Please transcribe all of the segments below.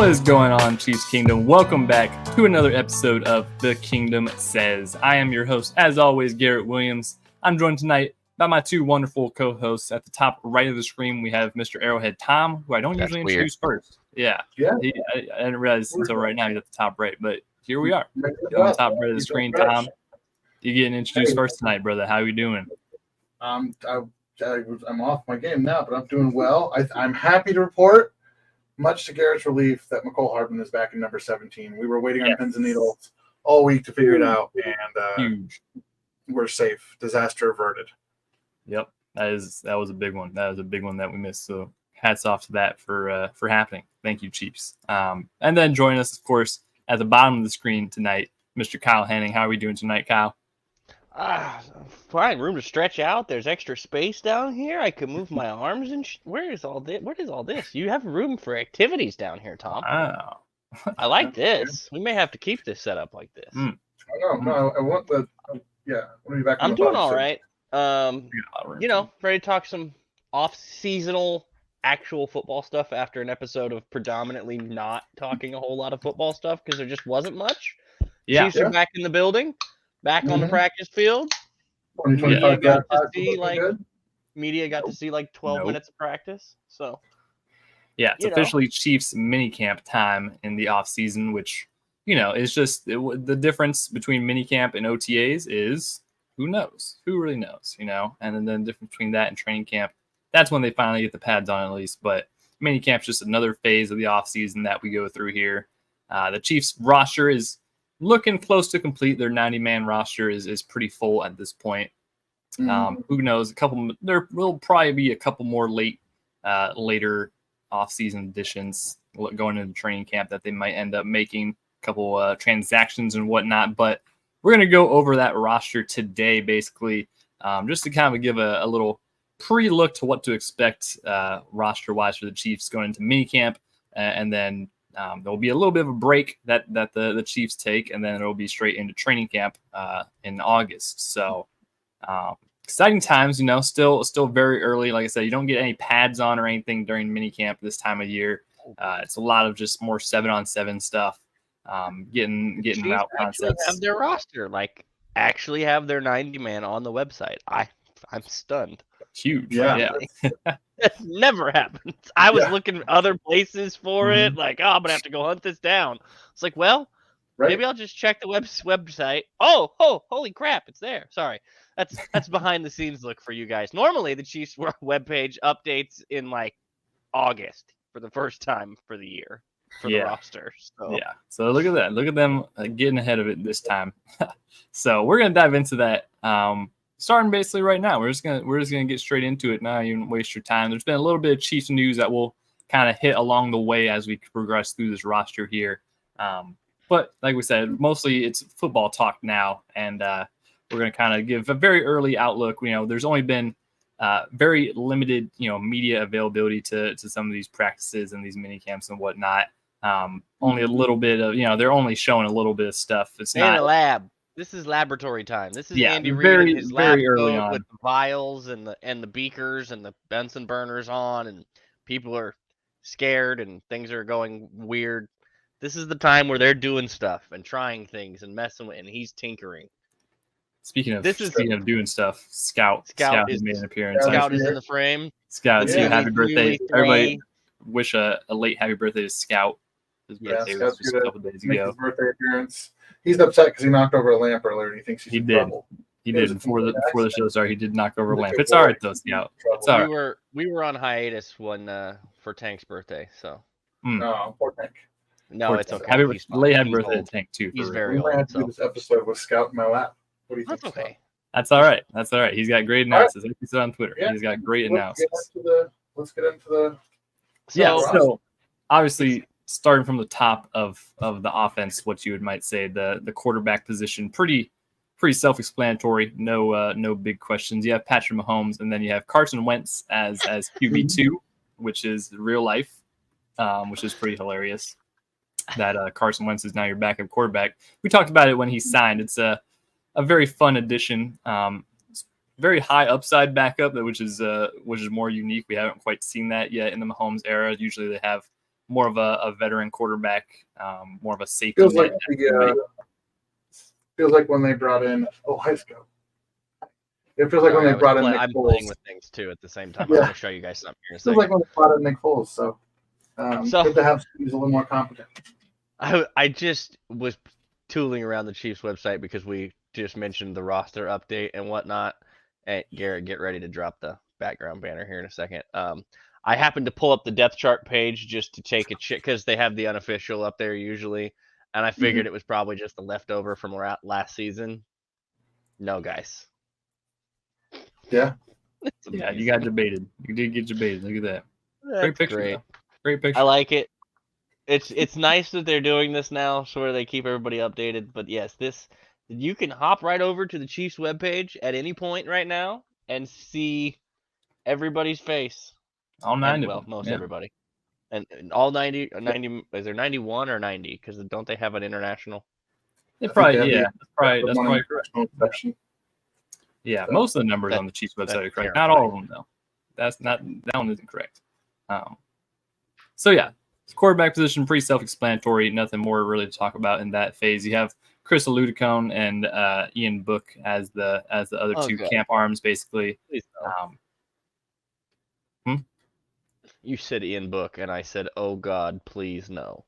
What is going on, Chiefs Kingdom? Welcome back to another episode of The Kingdom Says. I am your host, as always, Garrett Williams. I'm joined tonight by my two wonderful co-hosts. At the top right of the screen, we have Mr. Arrowhead Tom, who I don't usually introduce first. I didn't realize until right now he's at the top right, but here we are. On the top right of the screen, Tom. You getting introduced first tonight, brother. How are you doing? I'm off my game now, but I'm doing well. I'm happy to report, much to Garrett's relief, that McCole Hardman is back in number 17. We were waiting on pins and needles all week to figure it out, and we're safe. Disaster averted. Yep, that was a big one. That was a big one that we missed. So hats off to that for happening. Thank you, Chiefs. And then join us, of course, at the bottom of the screen tonight, Mr. Kyle Henning. How are we doing tonight, Kyle? Fine. Room to stretch out. There's extra space down here. I can move my arms and where is all this? You have room for activities down here, Tom. Wow. I like this. We may have to keep this set up like this. No, I want the I want to be back. I'm doing all right. Ready to talk some off-seasonal actual football stuff after an episode of predominantly not talking a whole lot of football stuff because there just wasn't much. Chiefs are back in the building. Back on the practice field. Media got to see like 12 minutes of practice. So it's officially Chiefs minicamp time in the off season, which is just the difference between minicamp and OTAs is who knows, who really knows, and then the difference between that and training camp. That's when they finally get the pads on at least. But minicamp's just another phase of the off season that we go through here. The Chiefs roster is looking close to complete. Their 90-man roster is pretty full at this point. Who knows? There will probably be a couple more later off-season additions going into training camp that they might end up making, a couple transactions and whatnot. But we're going to go over that roster today, basically, just to kind of give a little pre-look to what to expect roster-wise for the Chiefs going into minicamp, and then there'll be a little bit of a break that the Chiefs take, and then it'll be straight into training camp in August. So exciting times, still very early. Like I said, you don't get any pads on or anything during minicamp this time of year. It's a lot of just more 7-on-7 stuff, getting route concepts. Have their roster, actually have their 90-man on the website. I'm stunned. Huge. Yeah. That never happens. I was looking other places for it. I'm going to have to go hunt this down. It's like, maybe I'll just check the website. Oh, holy crap. It's there. Sorry. That's behind the scenes look for you guys. Normally the Chiefs webpage updates in August for the first time for the year for the roster. So look at that. Look at them getting ahead of it this time. So we're going to dive into that. Starting basically right now, we're just gonna get straight into it. Not even waste your time. There's been a little bit of Chiefs news that we'll kind of hit along the way as we progress through this roster here. But like we said, mostly it's football talk now, and we're gonna kind of give a very early outlook. There's only been very limited media availability to some of these practices and these mini camps and whatnot. Only a little bit of they're only showing a little bit of stuff. It's not a lab. This is laboratory time. This is Andy Reid in his lab early on with the vials and the beakers and the Bunsen burners on, and people are scared and things are going weird. This is the time where they're doing stuff and trying things and messing with, and he's tinkering. Speaking of doing stuff, Scout has made an appearance. Scout is in the frame. Scout, happy birthday! Everybody, wish a late happy birthday to Scout. His birthday was just a couple days ago. His birthday appearance. He's upset because he knocked over a lamp earlier and he thinks he's in trouble. He did before the show started. He did knock over a lamp. It's all right though, Scout. It's all right. We were on hiatus for Tank's birthday, so. No, poor Tank. No, it's okay. Happy birthday to Tank too. He's very old. We might have to do this episode with Scout in my lap. What do you think? That's okay. That's all right. He's got great analysis. Like you said on Twitter, he's got great analysis. Let's get into the. So obviously, starting from the top of the offense, what you might say the quarterback position, pretty self-explanatory. No big questions. You have Patrick Mahomes, and then you have Carson Wentz as QB2, which is real life, which is pretty hilarious. That Carson Wentz is now your backup quarterback. We talked about it when he signed. It's a very fun addition. Very high upside backup, which is more unique. We haven't quite seen that yet in the Mahomes era. Usually they have more of a veteran quarterback, more of a safety. Feels like when they brought in high school. It feels like when they brought in Nick Foles. I'm playing with things too at the same time. Yeah. I'm going to show you guys something here in a second. Feels like when they brought in Nick Foles. So good to have he's a little more competent. I just was tooling around the Chiefs website because we just mentioned the roster update and whatnot. And Garrett, get ready to drop the background banner here in a second. I happened to pull up the depth chart page just to take a check because they have the unofficial up there usually. And I figured it was probably just the leftover from last season. No, guys. Yeah. Yeah, you got debated. You did get debated. Look at that. Great picture. Great. Great picture. I like it. It's nice that they're doing this now so where they keep everybody updated. But yes, you can hop right over to the Chiefs webpage at any point right now and see everybody's face. All 90. Most everybody. And all 90, is there 91 or 90? Because don't they have an international? That's probably correct. Yeah, most of the numbers on the Chiefs website are correct. Not all of them, though. That one isn't correct. So yeah, quarterback position, pretty self-explanatory. Nothing more really to talk about in that phase. You have Chris Aludicone and Ian Book as the other two camp arms, basically. You said Ian Book, and I said, "Oh God, please no."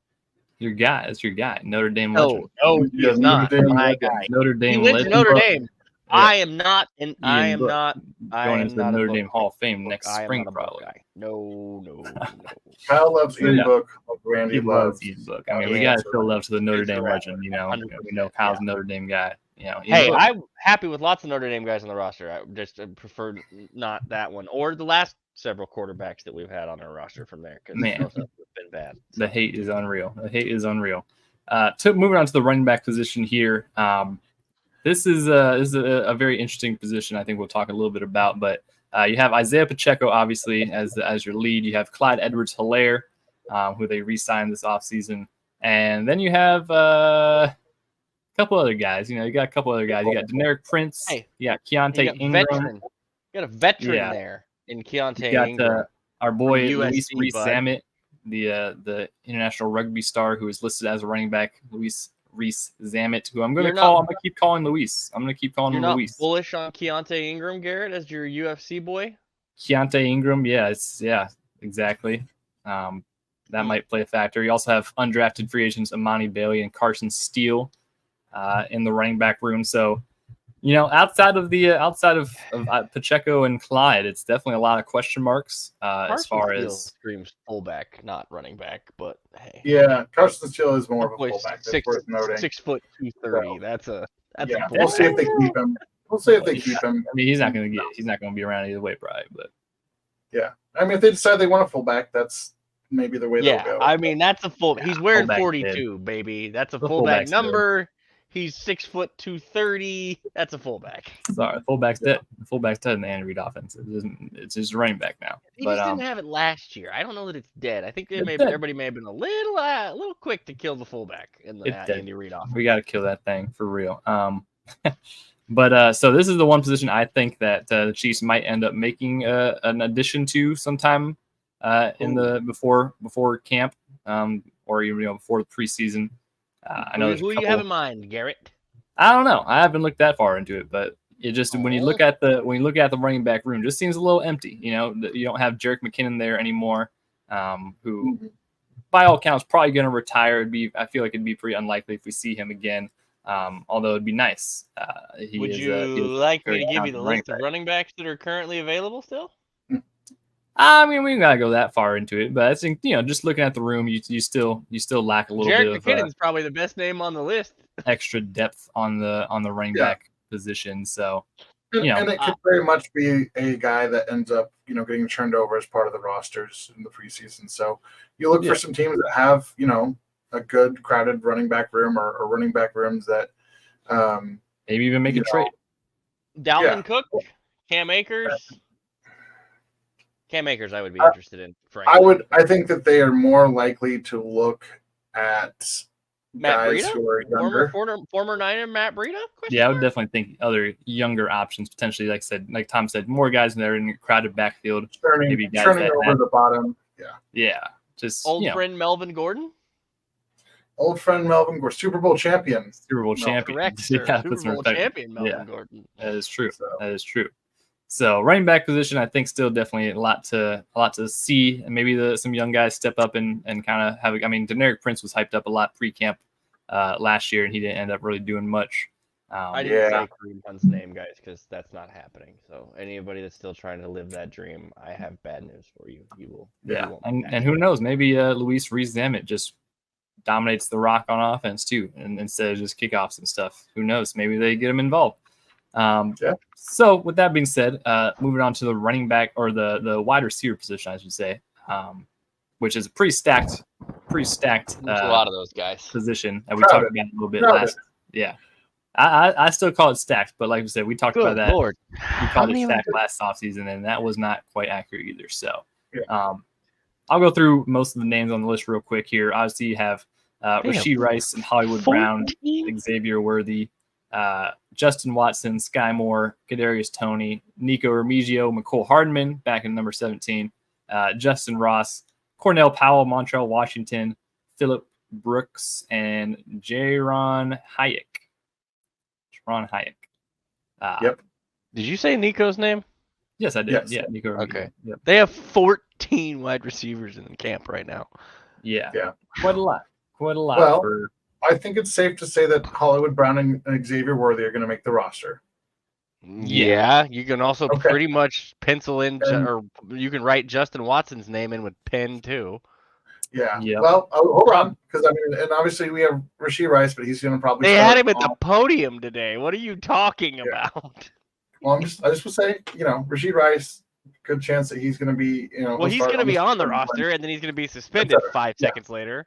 Your guy, that's your guy. Notre Dame legend. No, he is not my guy. Notre Dame legend. He went to Notre Dame. Yeah. I am not going into the Notre Dame Hall of Fame next spring, probably. No. Kyle loves Ian Book. Randy loves Ian Book. I mean, we got to show love to the Notre Dame legend. We know Kyle's a Notre Dame guy. Hey, I'm happy with lots of Notre Dame guys on the roster. I just prefer not that one or the last several quarterbacks that we've had on our roster from there because those have been bad. The hate is unreal. Moving on to the running back position here. This is a very interesting position. I think we'll talk a little bit about, but you have Isaiah Pacheco obviously as your lead. You have Clyde Edwards-Helaire, who they re-signed this offseason, and then you have a couple other guys. You got a couple other guys. You got Deneric Prince. Hey, you got Keontae Ingram. You got a veteran there in Keontae Ingram. Our boy Luis Rees-Zammit, the international rugby star who is listed as a running back. Luis Rees-Zammit, who I'm going to keep calling Luis. I'm going to keep calling him Luis. You're not bullish on Keontae Ingram, Garrett, as your UFC boy? Keontae Ingram, exactly. That might play a factor. You also have undrafted free agents Amani Bailey and Carson Steele in the running back room. So, outside of Pacheco and Clyde, it's definitely a lot of question marks as far as screams fullback, not running back. But hey, yeah, Carson Steele is more of a fullback. 6'2", 230. That's a we'll see if they keep him. I mean, he's not going to be around either way, probably. But yeah, I mean, if they decide they want a fullback, that's maybe the way they'll go. I mean, that's a full. He's wearing 42, baby. That's a fullback number. He's 6', 230. That's a fullback. Sorry, fullback's dead. The fullback's dead in the Andy Reid offense. It's just running back now. He just didn't have it last year. I don't know that it's dead. I think everybody may have been a little quick to kill the fullback in the Andy Reid offense. We got to kill that thing for real. But so this is the one position I think that the Chiefs might end up making an addition to sometime in the before camp or even before the preseason. I know who you have in mind, Garrett? I don't know. I haven't looked that far into it, but it just when you look at the running back room, it just seems a little empty. You don't have Jerick McKinnon there anymore, who by all accounts probably going to retire. I feel like it'd be pretty unlikely if we see him again. Although it'd be nice. Would you like me to give you the list of running backs that are currently available still? I mean, we gotta go that far into it, but I think just looking at the room, you still lack a little bit of. Jerick McKinnon's probably the best name on the list. Extra depth on the running back position, so and it could very much be a guy that ends up getting turned over as part of the rosters in the preseason. So you look for some teams that have a good crowded running back room or running back rooms that maybe even make a trade. Dalvin Cook, Cam Akers. Cam Akers, I would be interested in. Frankly. I think that they are more likely to look at Matt guys Breida? Who are younger. Former Niner Matt Breida? I would definitely think other younger options potentially. Like Tom said, more guys in there in a crowded backfield. Turning over the bottom. Yeah. Just old friend Melvin Gordon. Old friend Melvin Gordon, Super Bowl champion. Super Bowl champion. Correct, sir. Yeah, Super Bowl champion Melvin Gordon. That is true. That is true. So running back position, I think still definitely a lot to see, and maybe some young guys step up and kind of have. I mean, Deneric Prince was hyped up a lot pre-camp last year, and he didn't end up really doing much. I didn't say Kareem Hunt's name, guys, because that's not happening. So anybody that's still trying to live that dream, I have bad news for you. You will. Yeah, and who knows? Maybe Luis Rees-Zammit just dominates the rock on offense too, and instead of just kickoffs and stuff. Who knows? Maybe they get him involved. So with that being said, moving on to the running back or the wide receiver position, I should say, which is a pretty stacked. A lot of those guys position that we talked about a little bit last. Yeah, I still call it stacked, but like we said, we talked about that. Lord. We called it stacked last offseason, and that was not quite accurate either. So, I'll go through most of the names on the list real quick here. Obviously, you have Rashee Rice and Hollywood Brown, Xavier Worthy, Justin Watson, Sky Moore, Kadarius Toney, Nico Remigio, McCole Hardman back in number 17, Justin Ross, Cornell Powell, Montreal, Washington, Phillip Brooks, and Jaron Hayek. Yep. Did you say Nico's name? Yes, I did. Yes. Yeah, Nico. Okay. Yep. They have 14 wide receivers in the camp right now. Yeah. Quite a lot. Well, I think it's safe to say that Hollywood Brown and Xavier Worthy are going to make the roster. Yeah, you can also pretty much pencil in, or you can write Justin Watson's name in with pen too. Yeah. Yep. Well, hold on, because I mean, and obviously we have Rashee Rice, but he's going to probably. They had him at the podium today. What are you talking about? Well, I just would say, Rashee Rice, good chance that he's going to be, Well, he's going to be on the roster, and then he's going to be suspended 5 seconds later.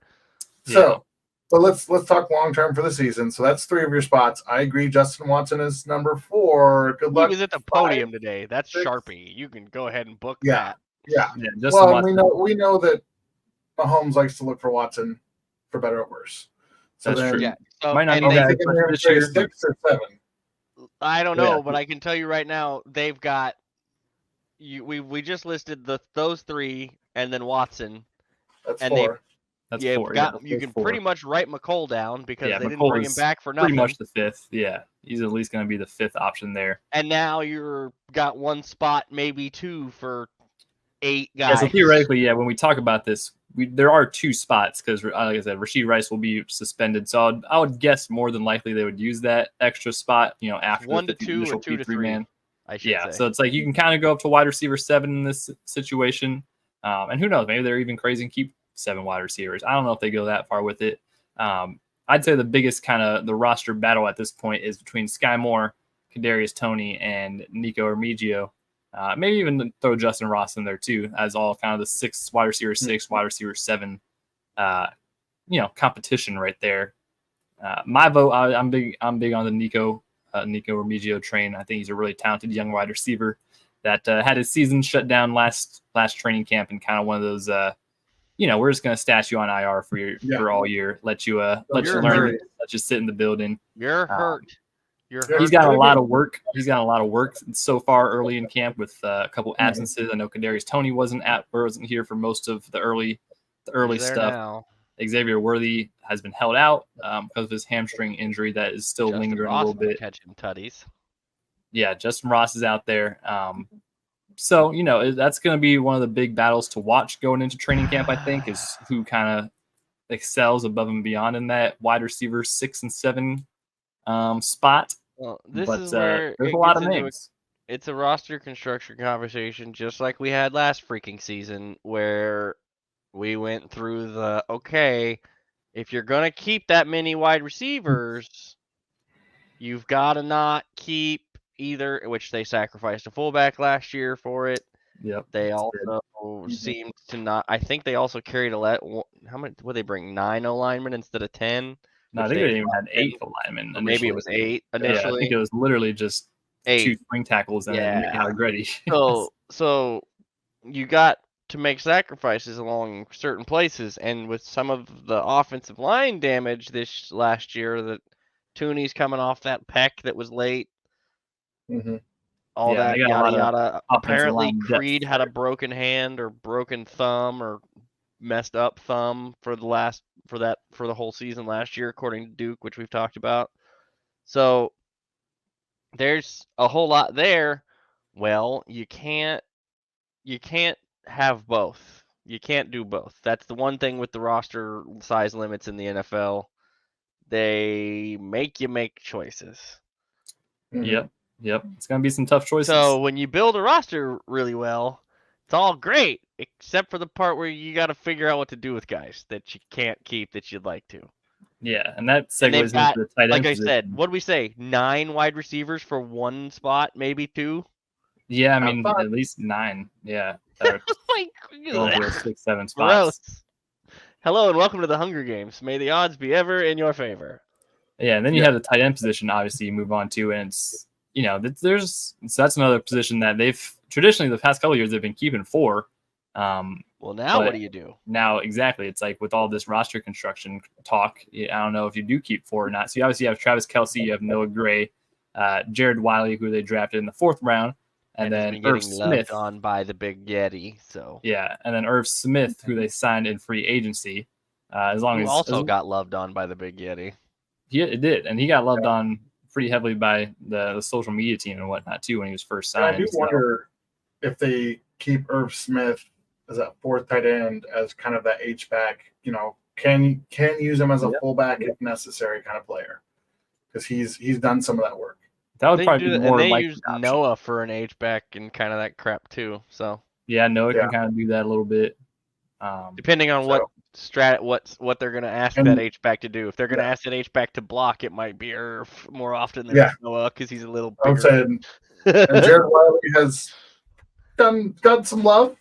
So, but let's talk long term for the season. So that's 3 of your spots. I agree. Justin Watson is number 4. Good luck. He was at the podium today. That's 6. Sharpie. You can go ahead and book that. Yeah. Justin Watson. We know that Mahomes likes to look for Watson, for better or worse. So that's true. Yeah. So, might not be that this year. 6 or 7. I don't know, but I can tell you right now, they've got. We just listed those 3 and then Watson. That's 4. That's 4. You can pretty much write McCole down because they didn't McCole bring him back for nothing. Pretty much the 5th. Yeah, he's at least going to be the 5th option there. And now you're got 1 spot, maybe 2 for 8 guys. Yeah, so theoretically, when we talk about this, there are 2 spots because, like I said, Rashee Rice will be suspended. So I would guess more than likely they would use that extra spot, after 1 the to 2 or 2 to 3 man. I should say. So it's like you can kind of go up to wide receiver 7 in this situation, and who knows, maybe they're even crazy and keep 7 wide receivers. I don't know if they go that far with it. I'd say the biggest kind of the roster battle at this point is between Sky Moore, Kadarius Toney, and Nico Remigio. Maybe even throw Justin Ross in there too, as all kind of the 6 wide receiver 6, wide receiver 7, competition right there. My vote, I'm big on the Nico Remigio train. I think he's a really talented young wide receiver that had his season shut down last training camp, and kind of one of those, we're just gonna stash you on IR for all year, let you learn, let you sit in the building. You're hurt. He's got a lot of work. So far early in camp with a couple absences. I know Kadarius Toney wasn't here for most of the early stuff. Now. Xavier Worthy has been held out because of his hamstring injury that is still lingering a little bit. Catching tutties. Yeah, Justin Ross is out there. So, that's going to be one of the big battles to watch going into training camp, I think, is who kind of excels above and beyond in that wide receiver 6 and 7 spot. Well, is where there's a lot of names. It's a roster construction conversation, just like we had last freaking season, where we went through if you're going to keep that many wide receivers, you've got to not keep either, which they sacrificed a fullback last year for it. Yep. They also seemed to not. I think they also carried how many would they bring? 9 O-linemen instead of 10? No, I think they even had 8 O-linemen. Maybe it was 8 initially. Yeah, I think it was literally just 8. 2 spring tackles and then Allegretti. So you got to make sacrifices along certain places, and with some of the offensive line damage this last year, that Tooney's coming off that pec that was late. Mm-hmm. All that yada yada. Apparently, Creed had a broken hand or broken thumb or messed up thumb for the whole season last year, according to Duke, which we've talked about. So there's a whole lot there. Well, you can't have both. You can't do both. That's the one thing with the roster size limits in the NFL. They make you make choices. Yep. It's going to be some tough choices. So when you build a roster really well, it's all great, except for the part where you got to figure out what to do with guys that you can't keep that you'd like to. Yeah, and that segues got, into the tight end like position. I said, what did we say? 9 wide receivers for one spot, maybe 2? Yeah, I mean, at least 9. Yeah. Over 6, 7 spots. Gross. Hello and welcome to the Hunger Games. May the odds be ever in your favor. Yeah, and then you have the tight end position, obviously, you move on to, and it's, so that's another position that they've traditionally the past couple of years they've been keeping 4. Well, now what do you do? Now, exactly. It's like with all this roster construction talk, I don't know if you do keep 4 or not. So you obviously have Travis Kelce, you have Noah Gray, Jared Wiley, who they drafted in the 4th round, and then Irv Smith on by the Big Yeti. So yeah, and then Irv Smith, who they signed in free agency, got loved on by the Big Yeti. It did, and he got loved on pretty heavily by the social media team and whatnot too when he was first signed. I do wonder if they keep Irv Smith as that 4th tight end as kind of that H-back, can use him as a fullback if necessary kind of player, because he's done some of that work. That would probably be more like. They used Noah for an H-back and kind of that crap too. So yeah, Noah can kind of do that a little bit, depending on what they're going to ask that H-back to do. If they're going to ask that H-back to block, it might be Irv more often than Noah because he's a little bigger. I'm saying, and Jared Wiley has got some love.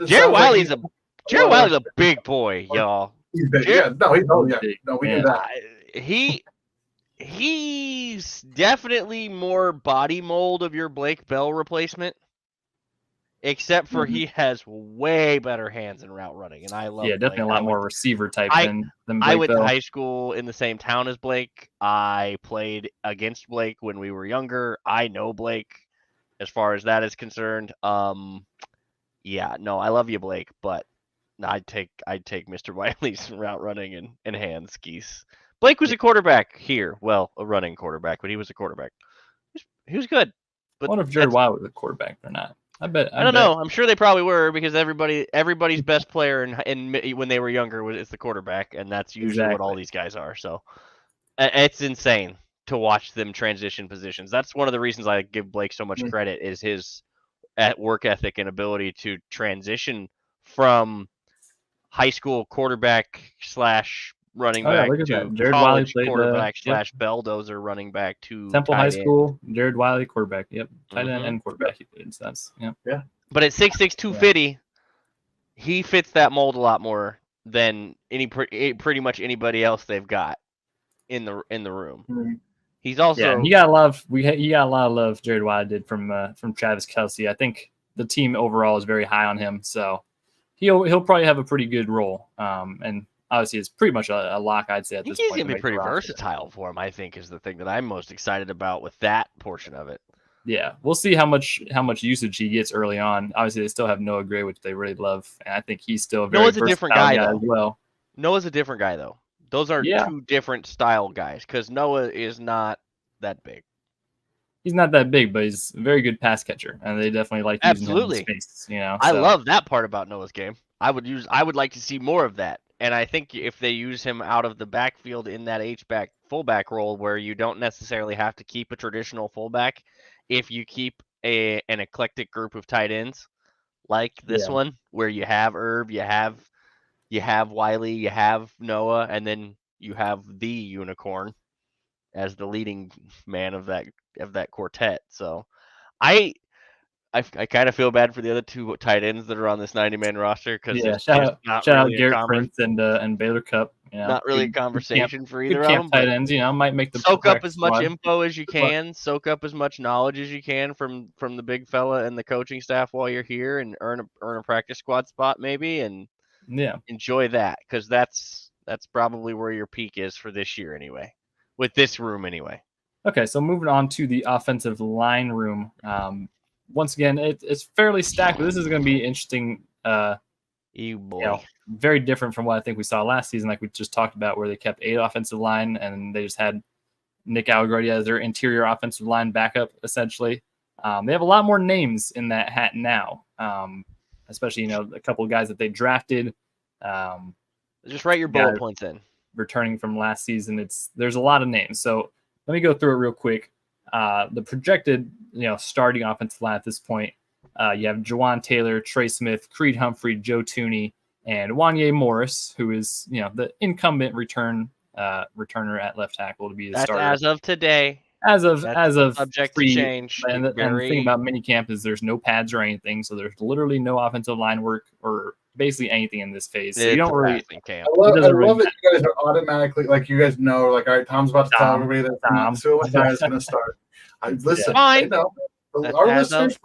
Jared Wiley's a big boy, y'all. He's big. We knew that. He's definitely more body mold of your Blake Bell replacement, except for he has way better hands and route running, and I love. Yeah, definitely a lot more receiver type than Blake I went Bell. to high school in the same town as Blake. I played against Blake when we were younger. I know Blake as far as that is concerned. Yeah, no, I love you, Blake, but I'd take Mr. Wiley's route running and hand skis. Blake was a quarterback here. Well, a running quarterback, but he was a quarterback. He was good. But I wonder if Jared Wiley was a quarterback or not. I don't know. I'm sure they probably were because everybody's best player in when they were younger is the quarterback, and that's usually what all these guys are. So it's insane to watch them transition positions. That's one of the reasons I give Blake so much credit is his work ethic and ability to transition from high school quarterback / running back to Jared college Wiley quarterback / belldozer running back to Temple High School. Jared Wiley quarterback. Yep, tight end and quarterback. He played. So that's yeah. But at 6'6", 250, he fits that mold a lot more than pretty much anybody else they've got in the room. Mm-hmm. He's also he got a lot of love. Jared Wiley did from Travis Kelce. I think the team overall is very high on him, so he'll probably have a pretty good role. And obviously, it's pretty much a lock, I'd say. At this point, he's gonna be pretty versatile for him. I think is the thing that I'm most excited about with that portion of it. Yeah, we'll see how much usage he gets early on. Obviously, they still have Noah Gray, which they really love, and I think he's still a very Noah's a different guy though. As well. Noah's a different guy though. Those are 2 different style guys because Noah is not that big. He's not that big, but he's a very good pass catcher, and they definitely like using him in space. I love that part about Noah's game. I would like to see more of that. And I think if they use him out of the backfield in that H-back fullback role where you don't necessarily have to keep a traditional fullback, if you keep an eclectic group of tight ends like this one, where you have Irv, you have Wiley, you have Noah, and then you have the unicorn as the leading man of that quartet. So I kind of feel bad for the other 2 tight ends that are on this 90-man roster because shout out Garrett Prince and Baylor Cup. Not really a conversation for either of them. Tight ends, might make the soak up as much info as you can, soak up as much knowledge as you can from the big fella and the coaching staff while you're here, and earn a practice squad spot maybe, and enjoy that because that's probably where your peak is for this year anyway, with this room anyway. Okay, so moving on to the offensive line room. Once again, it's fairly stacked, but this is going to be interesting You boy. You know, very different from what I think we saw last season, like we just talked about, where they kept 8 offensive line and they just had Nick Allegretti as their interior offensive line backup, essentially. They have a lot more names in that hat now, especially, a couple of guys that they drafted. Just write your bullet points in. Returning from last season, there's a lot of names. So let me go through it real quick. The projected, starting offensive line at this point, you have Jawan Taylor, Trey Smith, Creed Humphrey, Joe Tooney, and Wanye Morris, who is, the incumbent returner at left tackle to be the starter. As of today. As of subject to change. And the thing about minicamp is there's no pads or anything, so there's literally no offensive line work or basically anything in this phase. So you don't really. I love that you guys are automatically, like, you guys know, like, all right, Tom's about to tell everybody that Suamataia is going to start. Listen, I know. Our listeners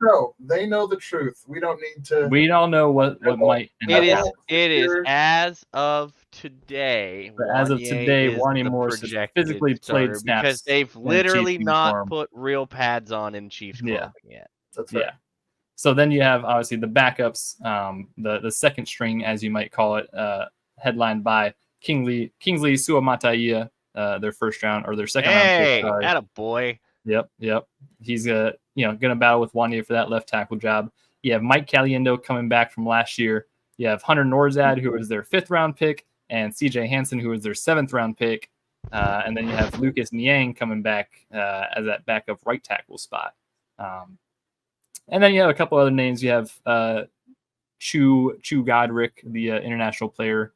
know. They know the truth. We don't need to. We don't know what might. It is as of today. But as of today, Wanye Morris has physically played snaps because they've literally not put real pads on in Chiefs clothing yet. That's right. Yeah. So then you have obviously the backups, the second string, as you might call it, headlined by Kingsley Suamataia, their first round or their second round pick. Hey, attaboy. Yep. He's gonna battle with Wanye for that left tackle job. You have Mike Caliendo coming back from last year. You have Hunter Norzad, who was their 5th round pick, and CJ Hansen, who was their 7th round pick. And then you have Lucas Niang coming back as that backup right tackle spot. And then you have a couple other names. You have Chu Godric, the international player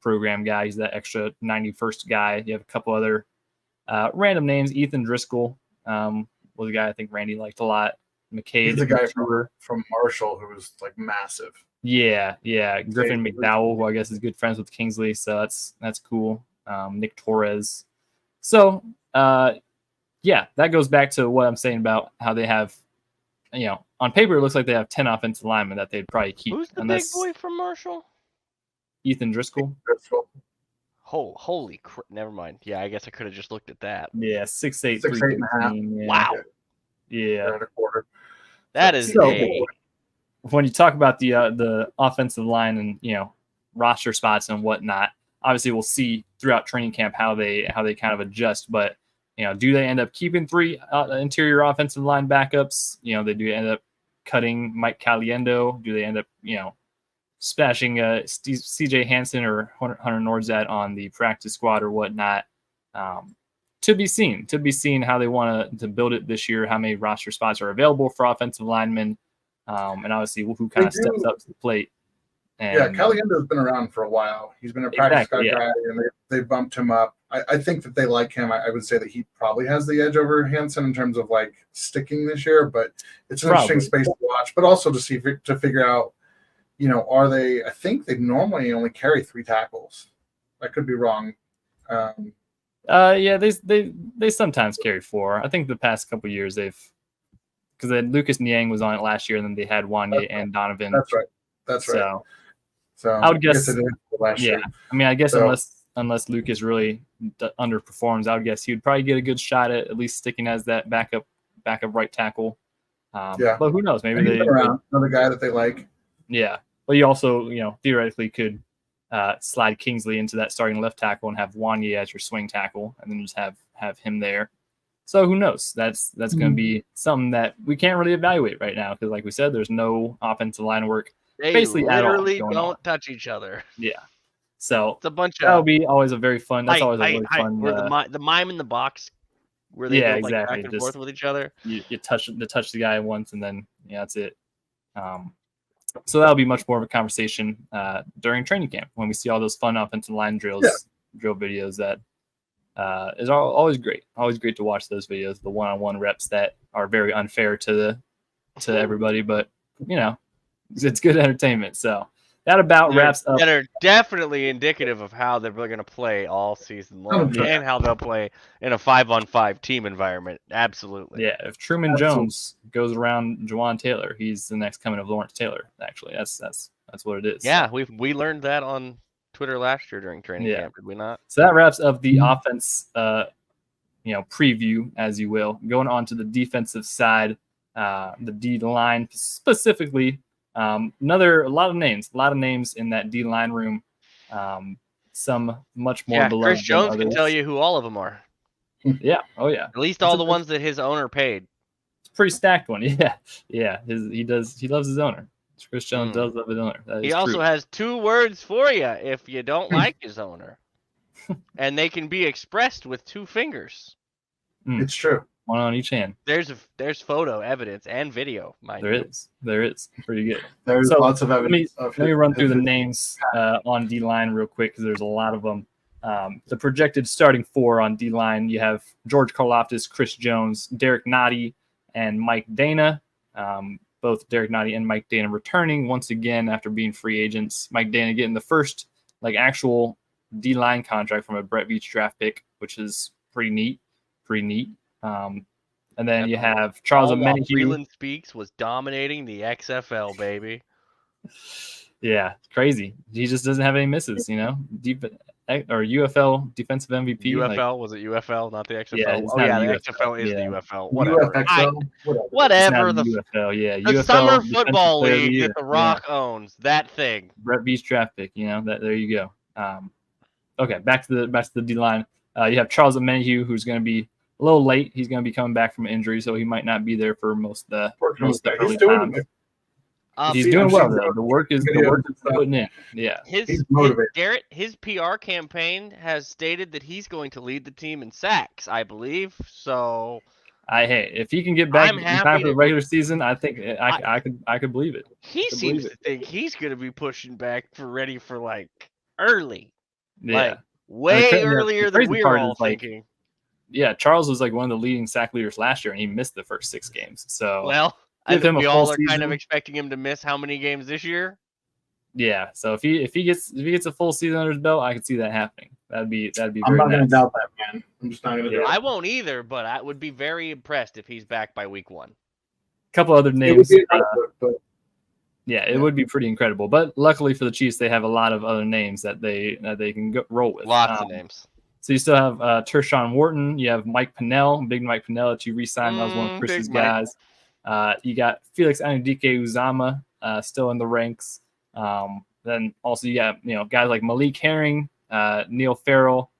program guy. He's that extra 91st guy. You have a couple other random names. Ethan Driscoll was a guy I think Randy liked a lot. McCade. He's the guy from Marshall who was like massive. Yeah. Griffin McDowell, who I guess is good friends with Kingsley, so that's cool. Nick Torres. So that goes back to what I'm saying about how they have, on paper it looks like they have 10 offensive linemen that they'd probably keep. Who's the big boy from Marshall? Ethan Driscoll. Holy crap! Never mind. Yeah, I guess I could have just looked at that. Yeah, 6'8", 6'8.5". Yeah. Wow. Yeah. And a quarter. That is when you talk about the offensive line and roster spots and whatnot, obviously we'll see throughout training camp how they kind of adjust. But do they end up keeping 3 interior offensive line backups? They do end up cutting Mike Caliendo. Do they end up splashing CJ Hansen or Hunter Norzad on the practice squad or whatnot? To be seen how they want to build it this year, how many roster spots are available for offensive linemen, and obviously who kind of steps up to the plate. And, Caliendo's been around for a while. He's been a practice guy, and they bumped him up. I think that they like him. I would say that he probably has the edge over Hansen in terms of like sticking this year, but it's an interesting space to watch, but also to figure out, are they? I think they normally only carry 3 tackles. I could be wrong. They sometimes carry 4. I think the past couple of years because Lucas Niang was on it last year, and then they had Wanye and Donovan. That's right. So I would guess it is last year. I mean, I guess unless Lucas really underperforms, I would guess he would probably get a good shot at least sticking as that backup right tackle. But who knows? Maybe another guy that they like. Yeah, but you also theoretically could slide Kingsley into that starting left tackle and have Wanye as your swing tackle, and then just have him there. So who knows? That's going to be something that we can't really evaluate right now because, like we said, there's no offensive line work. They basically literally don't touch each other. Yeah. So it's a bunch of. That'll be always a very fun. That's always a really fun. Where the mime in the box, where they go like back and forth with each other. You touch the guy once, and then that's it. So that'll be much more of a conversation during training camp when we see all those fun offensive line drill videos. That is always great. Always great to watch those videos. The one-on-one reps that are very unfair to everybody, but it's good entertainment. So that about wraps up. That are definitely indicative of how they're going to play all season long and how they'll play in a 5-on-5 team environment. Absolutely. Yeah. If Truman Jones goes around Jawan Taylor, he's the next coming of Lawrence Taylor. Actually, that's what it is. Yeah, we learned that on Twitter last year during training camp, did we not? So that wraps up the offense, preview, as you will. Going on to the defensive side, the D line specifically. A lot of names in that D line room. Some much more beloved. Chris Jones than can others. tell you who all of them are. Yeah. Oh yeah. At least all the ones that his owner paid. It's a pretty stacked one. Yeah. Yeah. He loves his owner. Chris Jones does love his owner. That he is also true. has 2 words for you if you don't like his owner. And they can be expressed with 2 fingers. It's true. One on each hand. There's photo evidence and video, mind you. There is. Pretty good. There's lots of evidence. Let me run through the names on D-line real quick because there's a lot of them. The projected starting 4 on D-line, you have George Karlaftis, Chris Jones, Derek Nottie, and Mike Dana. Both Derek Nottie and Mike Dana returning once again after being free agents. Mike Dana getting the first actual D-line contract from a Brett Veach draft pick, which is pretty neat. And then you have Charles Omenihu. Freeland Speaks was dominating the XFL, baby. Yeah, crazy. He just doesn't have any misses, Deep or UFL defensive MVP. UFL was it UFL, not the XFL? Yeah, the XFL is the UFL. Whatever. Whatever. The UFL. Yeah, the UFL Summer Football League that The Rock owns. That thing. Brett Veach draft pick. That there you go. Okay, back to the D line. You have Charles Omenihu, who's going to be a little late. He's going to be coming back from injury, so he might not be there for most of the early time. He's doing well though. The work is putting in. Yeah, he's motivated. Garrett, his PR campaign has stated that he's going to lead the team in sacks, I believe. So, if he can get back in time for the regular season, I think I could believe it. He seems to think he's going to be pushing back ready for early. Yeah, way earlier than we were all thinking. Yeah, Charles was one of the leading sack leaders last year, and he missed the first 6 games. So I think we all are kind of expecting him to miss how many games this year? Yeah, so if he gets a full season under his belt, I could see that happening. That'd be very I'm not nice. gonna doubt that, man. I'm just not gonna doubt. I won't either, but I would be very impressed if he's back by week 1. A couple other names. It would be pretty incredible. But luckily for the Chiefs, they have a lot of other names that they can roll with. Lots of names. So you still have Tershawn Wharton. You have Mike Pennell, big Mike Pennell that you re-signed. That was one of Chris's guys. You got Felix Anudike-Uzama still in the ranks. Then also you got guys like Malik Herring, Neil Farrell,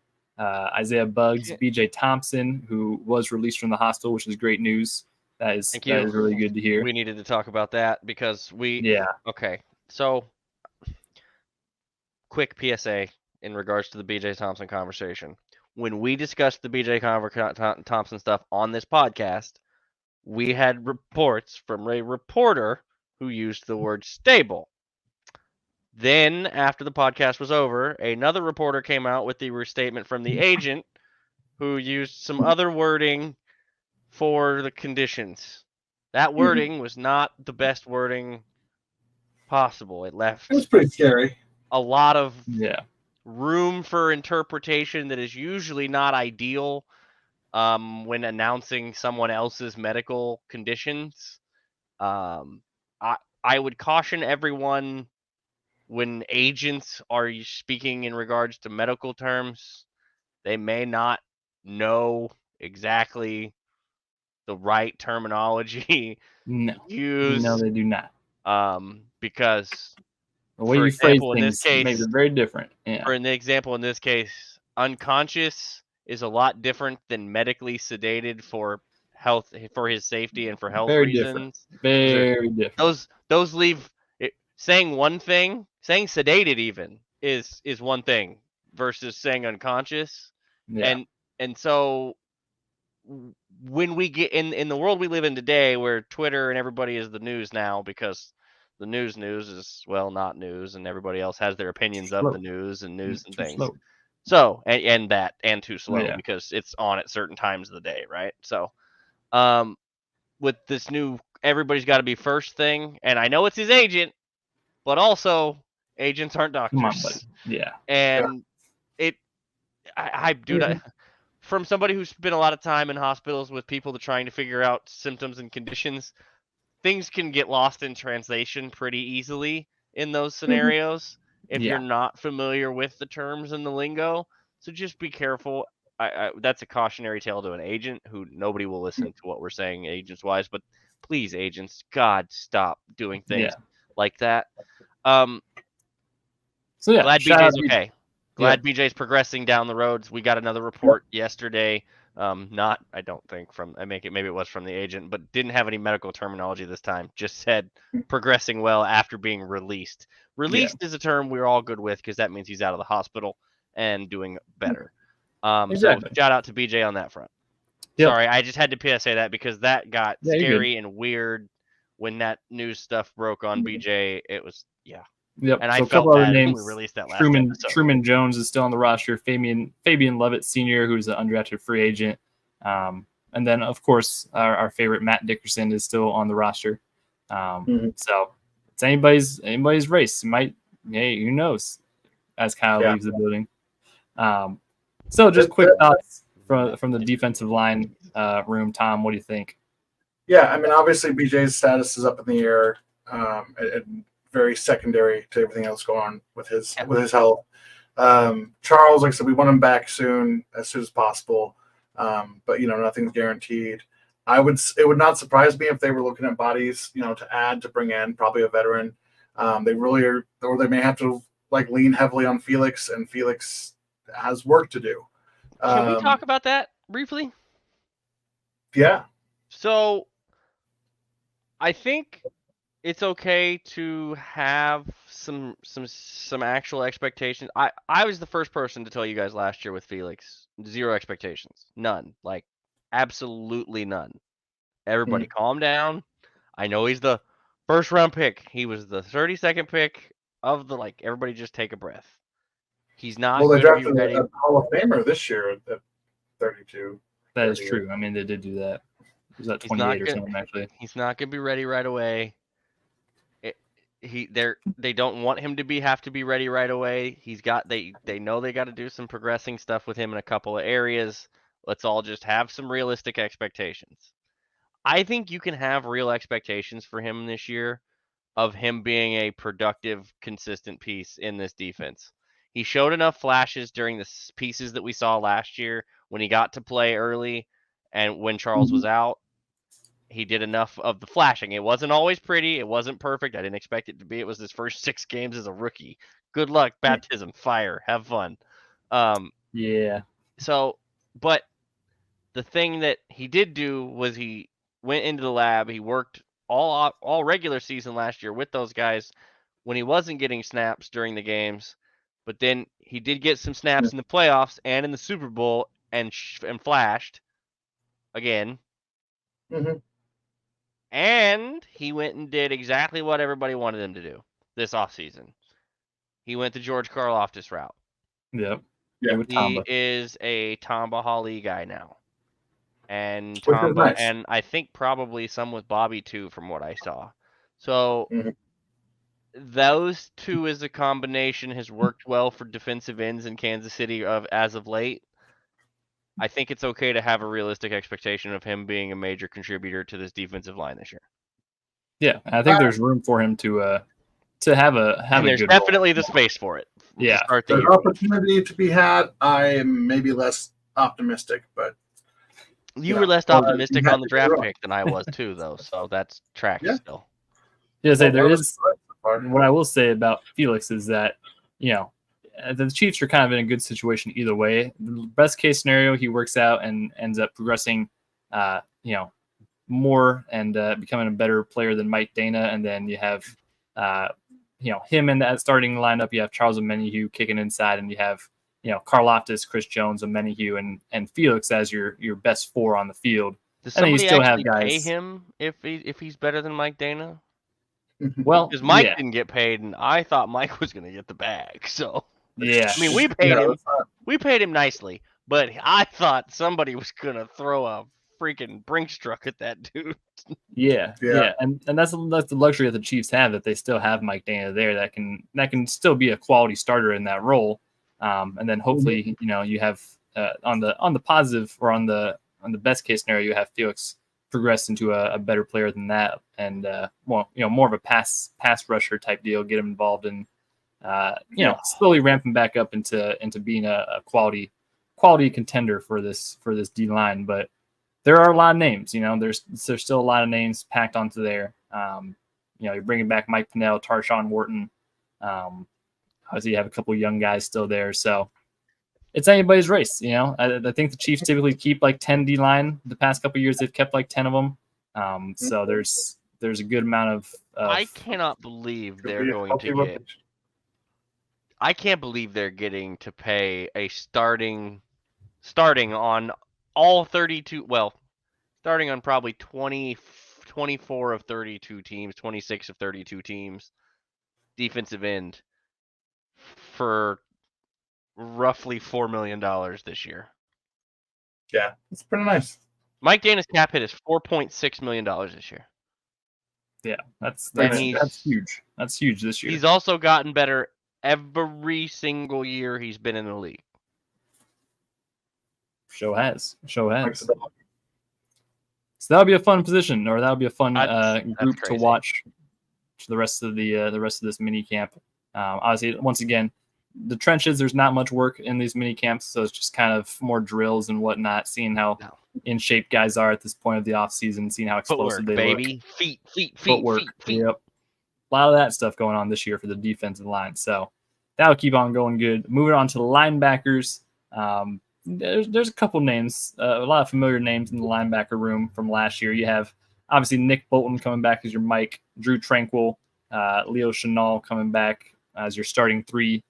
Isaiah Buggs, BJ Thompson, who was released from the hospital, which is great news. That is really good to hear. We needed to talk about that because okay. So quick PSA in regards to the BJ Thompson conversation. When we discussed the BJ Thompson stuff on this podcast, we had reports from a reporter who used the word stable. Then, after the podcast was over, another reporter came out with the restatement from the agent who used some other wording for the conditions. That wording was not the best wording possible. It was pretty scary. A lot of room for interpretation that is usually not ideal when announcing someone else's medical conditions. I would caution everyone when agents are speaking in regards to medical terms, they may not know exactly the right terminology used. No, they do not. Because the way you phrase things makes it very different. Yeah. For an example, in this case, unconscious is a lot different than medically sedated for health, for his safety and for health reasons. Very different. Those leave saying one thing, saying sedated even is one thing versus saying unconscious. Yeah. And so when we get in the world we live in today, where Twitter and everybody is the news now, because the news is not news, and everybody else has their opinions of the news and things. Slow. So and too slow because it's on at certain times of the day, right? So with this new everybody's got to be first thing, and I know it's his agent, but also agents aren't doctors. Come on, buddy. Yeah. And from somebody who's spent a lot of time in hospitals with people trying to figure out symptoms and conditions, things can get lost in translation pretty easily in those scenarios if you're not familiar with the terms and the lingo. So just be careful. That's a cautionary tale to an agent who nobody will listen to what we're saying agents-wise. But please, agents, God, stop doing things like that. So yeah, glad BJ's okay. Glad BJ's progressing down the roads. We got another report yesterday. I don't think maybe it was from the agent, but didn't have any medical terminology this time. Just said progressing well after being released. Released is a term we're all good with because that means he's out of the hospital and doing better. Exactly. So shout out to BJ on that front. Yep. Sorry, I just had to PSA that because that got scary and weird when that news stuff broke on BJ. It was Yep. And so I a couple felt other bad names. when we released that last episode. Truman Jones is still on the roster. Fabian Lovett Sr., who's an undrafted free agent. And then, of course, our favorite Matt Dickerson is still on the roster. So it's anybody's race. Who knows, as Kyle leaves the building. So just quick thoughts from the defensive line room. Tom, what do you think? Yeah, I mean, obviously BJ's status is up in the air. And very secondary to everything else going on with his health. Charles, like I said, we want him back as soon as possible. But nothing's guaranteed. It would not surprise me if they were looking at bodies, to bring in probably a veteran. They really are, or they may have to lean heavily on Felix, and Felix has work to do. Can we talk about that briefly? Yeah. So I think it's okay to have some actual expectations. I was the first person to tell you guys last year with Felix, 0 expectations, none, absolutely none. Everybody calm down. I know he's the first round pick. He was the 32nd pick of the everybody just take a breath. He's not going to be ready. A Hall of Famer this year at 32. That is true. I mean, they did do that. Was that 28 or something actually? He's not going to be ready right away. They don't want him to have to be ready right away. They know they got to do some progressing stuff with him in a couple of areas. Let's all just have some realistic expectations. I think you can have real expectations for him this year of him being a productive, consistent piece in this defense. He showed enough flashes during the pieces that we saw last year when he got to play early and when Charles was out. He did enough of the flashing. It wasn't always pretty. It wasn't perfect. I didn't expect it to be. It was his first 6 games as a rookie. Good luck, baptism, fire, have fun. So, but the thing that he did do was he went into the lab. He worked all regular season last year with those guys when he wasn't getting snaps during the games. But then he did get some snaps in the playoffs and in the Super Bowl and flashed again. And he went and did exactly what everybody wanted him to do this offseason. He went the George Karlaftis route. Yep. He is a Tamba Hali guy now. And Tamba, and I think probably some with Bobby too, from what I saw. So those two as a combination has worked well for defensive ends in Kansas City as of late. I think it's okay to have a realistic expectation of him being a major contributor to this defensive line this year. Yeah, I think there's room for him to have and there's definitely the space for it. Yeah, there's opportunity to be had. I am maybe less optimistic, but you were less optimistic on the draft pick than I was too, though. So that's track still. Yeah, there is. What I will say about Felix is that the Chiefs are kind of in a good situation either way. The best case scenario, he works out and ends up progressing, more and becoming a better player than Mike Dana. And then you have, him in that starting lineup. You have Charles Omenihu kicking inside, and you have, Karlaftis, Chris Jones, Omenihu, and Felix as your best 4 on the field. Does somebody actually pay him if he's better than Mike Dana? Well, because Mike didn't get paid, and I thought Mike was going to get the bag. So yeah, I mean, we paid him. We paid him nicely, but I thought somebody was going to throw a freaking Brinks truck at that dude. Yeah. And that's the luxury that the Chiefs have, that they still have Mike Dana there that can still be a quality starter in that role. And then hopefully, you have on the positive or on the best case scenario, you have Felix progress into a better player than that, and more of a pass rusher type deal. Get him involved in, slowly ramping back up into being a quality contender for this D line. But there are a lot of names. There's still a lot of names packed onto there. you're bringing back Mike Pennell, Tarshawn Wharton. Obviously, you have a couple young guys still there, so it's anybody's race. I think the Chiefs typically keep like 10 D line. The past couple of years, they've kept like 10 of them. So there's a good amount of. I cannot believe they're going to get. I can't believe they're getting to pay a starting on all 32. Well, starting on probably 24 of 32 teams, 26 of 32 teams, defensive end for roughly $4 million this year. Yeah, it's pretty nice. Mike Dana's cap hit is $4.6 million this year. Yeah, that's huge. That's huge this year. He's also gotten better every single year he's been in the league. Show has. So that'll be a fun position, or that'll be a fun group to watch for the rest of this mini camp. Obviously, once again, the trenches, there's not much work in these mini camps, so it's just kind of more drills and whatnot, seeing how in shape guys are at this point of the off season, seeing how explosive they look. Feet, footwork. Yep. A lot of that stuff going on this year for the defensive line. So that'll keep on going good. Moving on to the linebackers. There's a couple names, a lot of familiar names in the linebacker room from last year. You have obviously Nick Bolton coming back as your Mike, Drew Tranquil, Leo Chenal coming back as your starting three.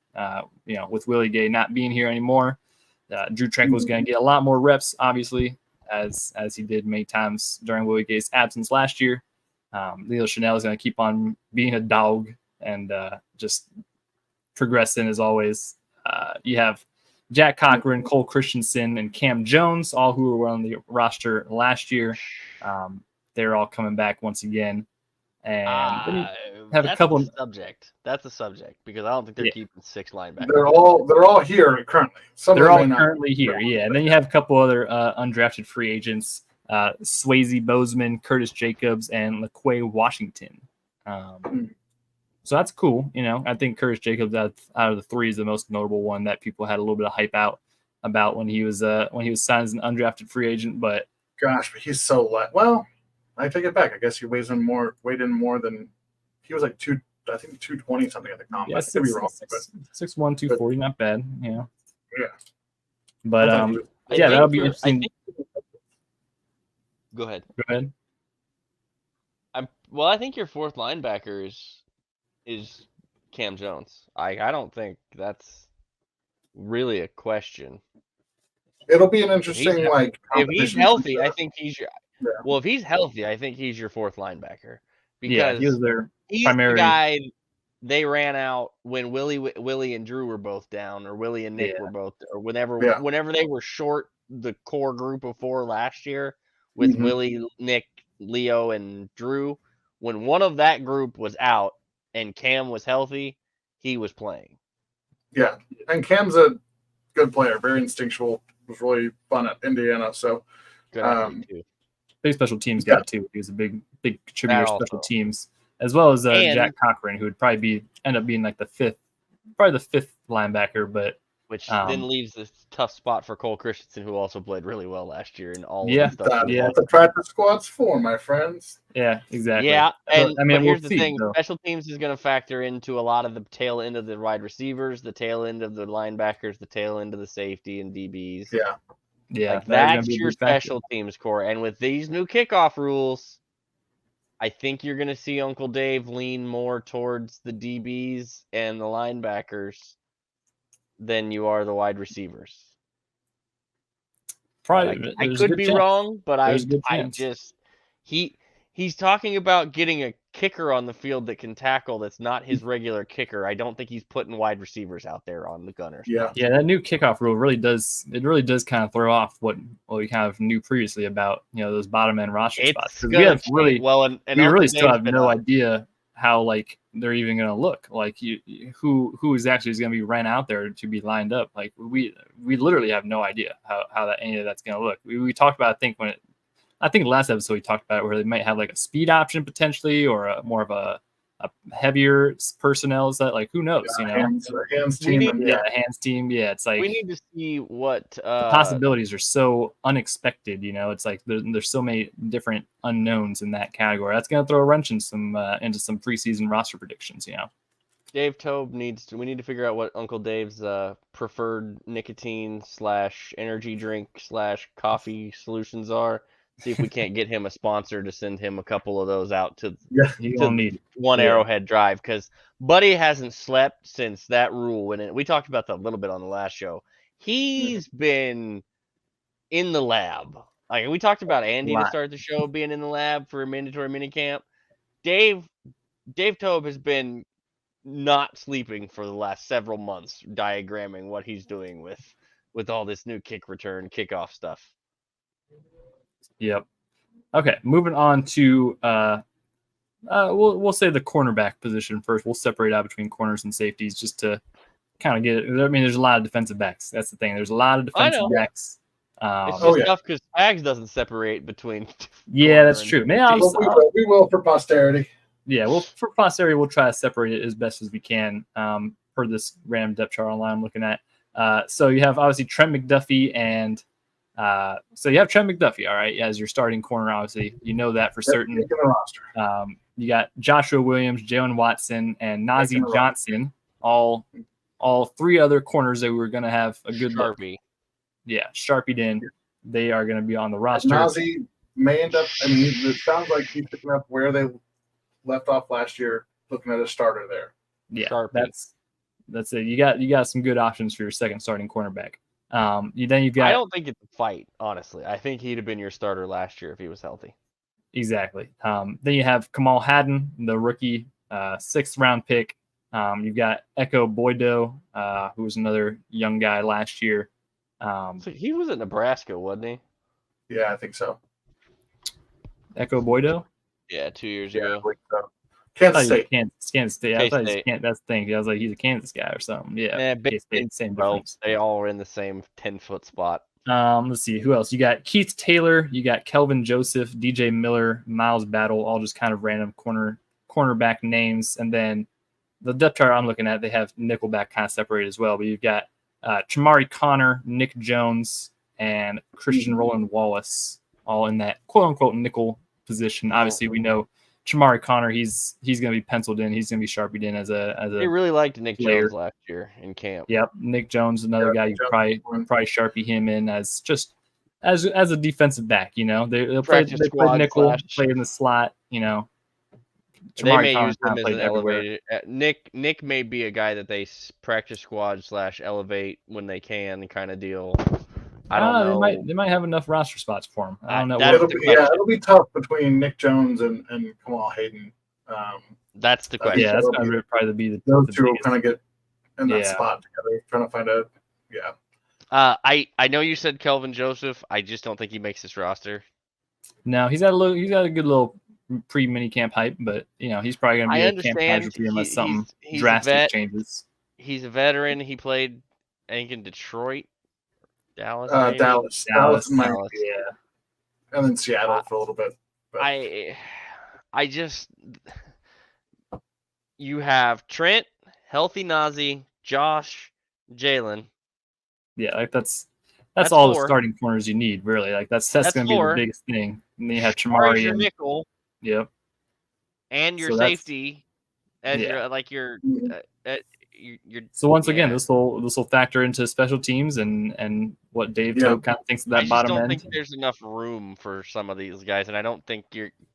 With Willie Gay not being here anymore, Drew Tranquil is going to get a lot more reps, obviously, as he did many times during Willie Gay's absence last year. Leo Chenal is going to keep on being a dog and just progressing as always. You have Jack Cochran, Cole Christensen, and Cam Jones, all who were on the roster last year. They're all coming back once again. And then you have a couple. That's a subject because I don't think they're keeping 6 linebackers. They're all here currently. They're all currently here, yeah. And then you have a couple other undrafted free agents: Swayze Bozeman, Curtis Jacobs, and LaQuay Washington. So that's cool. I think Curtis Jacobs out of the three is the most notable one that people had a little bit of hype about when he was signed as an undrafted free agent. But gosh, but he's so light. Well, I take it back. I guess he weighed in more than he was like 220 something at the combine. Yeah, 6'1", 240, not bad. Yeah. But that'll be interesting. Go ahead. I think your fourth linebacker is Cam Jones. I don't think that's really a question. It'll be an interesting if he's healthy, I think he's your. Yeah. Well, if he's healthy, I think he's your fourth linebacker because he was their primary the guy they ran out when Willie and Drew were both down, or Willie and Nick were both, or whenever they were short the core group of 4 last year with Willie, Nick, Leo, and Drew. When one of that group was out and Cam was healthy, he was playing. Yeah, and Cam's a good player, very instinctual. Was really fun at Indiana. So good too. Big special teams guy too. He was a big contributor to special teams, as well as Jack Cochran, who would probably end up being like the fifth linebacker, but which then leaves this tough spot for Cole Christensen, who also played really well last year in all of the stuff. That's what the practice squad's for, my friends. Yeah, exactly. Yeah, and but here's the thing: special teams is going to factor into a lot of the tail end of the wide receivers, the tail end of the linebackers, the tail end of the safety and DBs. Yeah, that's your special teams core. And with these new kickoff rules, I think you're going to see Uncle Dave lean more towards the DBs and the linebackers than you are the wide receivers. Probably. I could be wrong, but I just he's talking about getting a kicker on the field that can tackle that's not his regular kicker. I don't think he's putting wide receivers out there on the Gunners. Yeah, that new kickoff rule really does kind of throw off what we kind of knew previously about those bottom end roster spots. Because we have really we really still have no idea how they're even going to look. Who exactly is going to be ran out there to be lined up. We literally have no idea how any of that's going to look. We talked about I think last episode we talked about it where they might have a speed option potentially, or more of a heavier personnel. Is that like who knows? Hands team. Hands team. Yeah, it's like we need to see what the possibilities are so unexpected. It's like there's so many different unknowns in that category. That's going to throw a wrench in into some preseason roster predictions. Dave Tobe we need to figure out what Uncle Dave's preferred nicotine / energy drink / coffee solutions are. See if we can't get him a sponsor to send him a couple of those out to one Arrowhead Drive, because Buddy hasn't slept since that rule went in. We talked about that a little bit on the last show. He's been in the lab. Like we talked about Andy to start the show being in the lab for a mandatory minicamp. Dave Tobe has been not sleeping for the last several months, diagramming what he's doing with all this new kick return, kickoff stuff. Yep. Okay, moving on to we'll say the cornerback position first. We'll separate out between corners and safeties just to kind of get it. I mean, there's a lot of defensive backs. That's the thing. There's a lot of defensive backs. It's just tough because Spags doesn't separate between. Yeah, that's true. We will for posterity. Yeah, well, for posterity, we'll try to separate it as best as we can per this random depth chart online I'm looking at. So you have obviously Trent McDuffie and so you have Trent McDuffie, all right, as your starting corner. Obviously, you know that for certain. You got Joshua Williams, Jalen Watson, and Nazeeh Johnson, all three other corners that we were going to have a good look. Yeah, sharpied in. They are going to be on the roster. Nazeeh may end up. I mean, it sounds like he's picking up where they left off last year, looking at a starter there. Yeah, that's it. You got some good options for your second starting cornerback. You've got. I don't think it's a fight, honestly. I think he'd have been your starter last year if he was healthy. Exactly. Then you have Kamal Haddon, the rookie, 6th round pick. You've got Echo Boydo, who was another young guy last year. So he was at Nebraska, wasn't he? Yeah, I think so. Echo Boydo? Yeah, 2 years ago. So. Kansas State. Kansas State. I thought that's the thing. I was like, he's a Kansas guy or something. Yeah. Same difference. They all were in the same 10-foot spot. Let's see who else. You got Keith Taylor, you got Kelvin Joseph, DJ Miller, Miles Battle, all just kind of random cornerback names. And then the depth chart I'm looking at, they have nickelback kind of separated as well. But you've got Chamari Connor, Nick Jones, and Christian Roland Wallace, all in that quote unquote nickel position. Obviously, we know Chamari Connor, he's going to be penciled in. He's going to be sharpied in as a. They really liked Nick Jones last year in camp. Yep, Nick Jones, another guy you probably sharpie him in as just as a defensive back. They'll play nickel, play in the slot. Chamari they may use him as an elevator. Nick may be a guy that they practice squad / elevate when they can, kind of deal. I don't know. They might have enough roster spots for him. I don't know. It'll be tough between Nick Jones and Kamal Hayden. That's the question. Yeah, that's going to probably be those two will kind of get in that spot together, trying to find out. Yeah. I know you said Kelvin Joseph. I just don't think he makes this roster. No, he's got a good little pre-mini camp hype, but he's probably going to be a camp casualty unless something drastic changes. He's a veteran. He played, I think, in Detroit. Dallas, yeah, and then Seattle for a little bit. But. I just you have Trent, healthy Nazeeh, Josh, Jalen. Yeah, like that's all the starting corners you need, really. Like that's going to be the biggest thing. And then you have Chamari and nickel. Yep. And your safety, as your So once again, this will factor into special teams and what Dave Tobe kind of thinks of that bottom end. I don't think there's enough room for some of these guys, and I don't think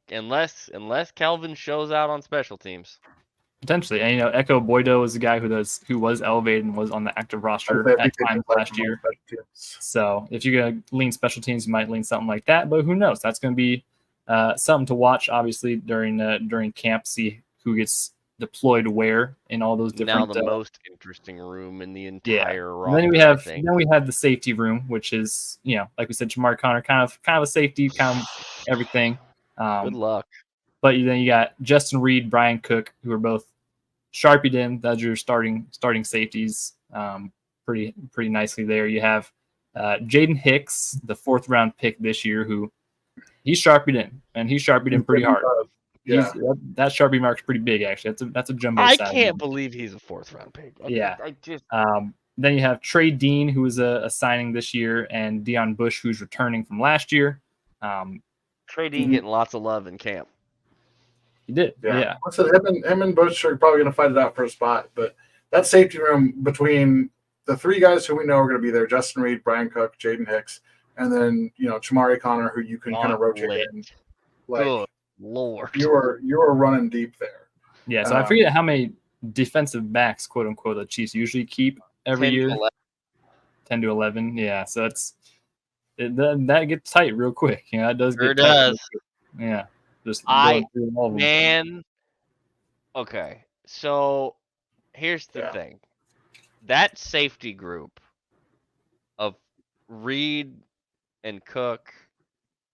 unless Calvin shows out on special teams. Potentially, and Echo Boydo is a guy who was elevated and was on the active roster at times last year. So if you're gonna lean special teams, you might lean something like that. But who knows? That's going to be something to watch, obviously during camp. See who gets deployed where in all those different. Now the most interesting room in the entire roster. And then we have the safety room, which is like we said, Chamari Connor, kind of a safety, kind of everything. Good luck. But then you got Justin Reed, Brian Cook, who are both sharpied in. That's your starting safeties, pretty nicely there. You have Jaden Hicks, the 4th round pick this year, who he's sharpied in, and he's sharpied in pretty hard. that Sharpie mark's pretty big actually. That's a jumbo I size. can't believe he's a 4th round pick. I just. Then you have Trey Dean, who was a signing this year, and Deion Bush, who's returning from last year. Trey Dean getting lots of love in camp. He did. Yeah. I said him and Bush are probably going to fight it out for a spot, but that safety room between the 3 guys who we know are going to be there: Justin Reed, Brian Cook, Jaden Hicks, and then Chamari Connor, who you can kind of rotate in. Like, good Lord, you were running deep there. Yeah. So I forget how many defensive backs, quote unquote, the Chiefs usually keep every year. 10 to 11. Yeah. So that gets tight real quick. It does get tight. Yeah. Just going through all of them. Man. Okay. So here's the thing. That safety group of Reed and Cook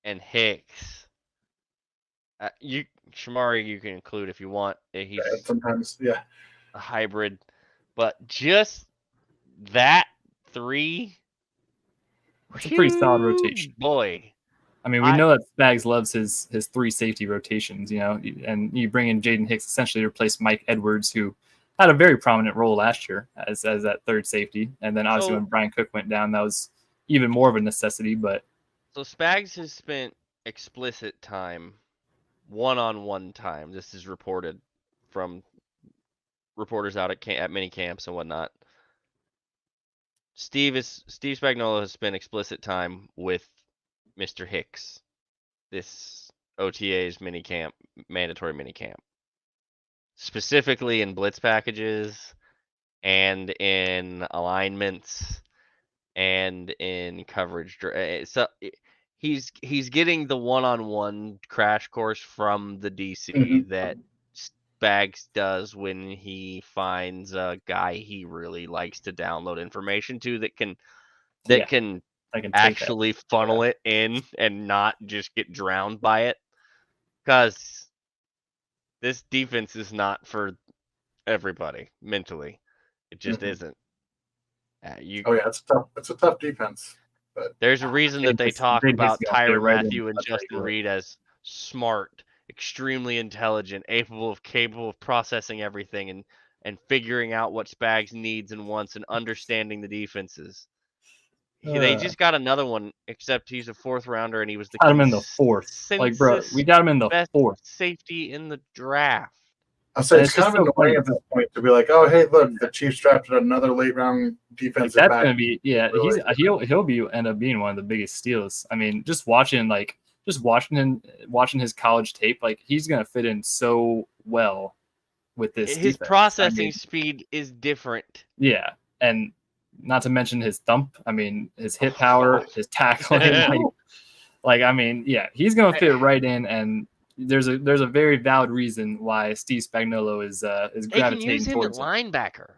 and Hicks, Shamari you can include if you want. He's sometimes a hybrid, but just that 3. It's a pretty solid rotation. Boy. I mean, we know that Spags loves his 3 safety rotations, and you bring in Jaden Hicks essentially to replace Mike Edwards, who had a very prominent role last year as that 3rd safety. And then obviously when Brian Cook went down, that was even more of a necessity. But so Spags has spent explicit time, one-on-one time. This is reported from reporters out at mini camps and whatnot. Steve Spagnuolo has spent explicit time with Mr. Hicks, this OTA's mandatory minicamp, specifically in blitz packages and in alignments and in coverage. So he's getting the one-on-one crash course from the DC that Spags does when he finds a guy he really likes to download information to that can actually funnel it in and not just get drowned by it. Because this defense is not for everybody mentally. It just isn't. It's a tough defense. But there's a reason that they talk about Tyrann Mathieu and Justin Reed as smart, extremely intelligent, capable of processing everything and figuring out what Spags needs and wants and understanding the defenses. They just got another one, except he's a 4th rounder and he was got him in the 4th. Like, bro, we got him in the 4th safety in the draft. I'll say it's kind of annoying at this point to be like, oh, hey, look, the Chiefs drafted another late round defensive back. That's gonna be he'll end up being one of the biggest steals. I mean, just watching his college tape, like he's gonna fit in so well with this. His processing speed is different. Yeah, and not to mention his thump. I mean, his hit power, his tackling. He's gonna fit right in. And there's a very valid reason why Steve Spagnuolo is gravitating towards linebacker.